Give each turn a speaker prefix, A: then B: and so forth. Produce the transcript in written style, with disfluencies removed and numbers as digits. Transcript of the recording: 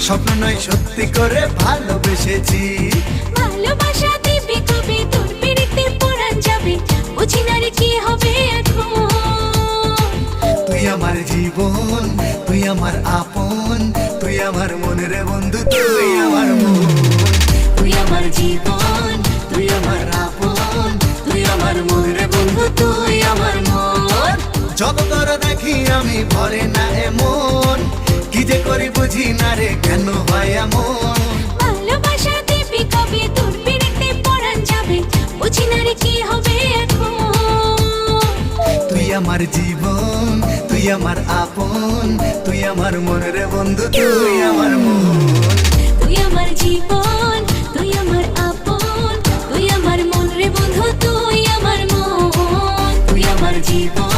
A: স্বপ্ন নয় সত্যি করে ভালোবেসেছি।
B: ভালোবাসা দিবি কবে তোর পিড়িতে পরাণ যাবে, বুঝি না রে কি হবে এখন।
A: তুই আমার জীবন, তুই আমার আপন, তুই আমার মনের বন্ধু, তুই আমার মন।
B: তুই আমার জীবন, তুই আমার আপন, তুই আমার মনের বন্ধু, তুই আমার মন।
A: যত তোর দেখি আমি ভরে না এমন, কি যে করি বুঝি না রে কেন হয় এমন।
B: ভালোবাসা দিবি কবে তোর পিড়িতে পরাণ যাবে, বুঝি না রে কি হবে এখন।
A: তুই আমার জীবন, তুই আমার আপন, তুই আমার মনের বন্ধু, তুই আমার মন।
B: তুই আমার জীবন, তুই আমার আপন, তুই আমার মন রে বন্ধু, তুই আমার মন। তুই আমার জীবন।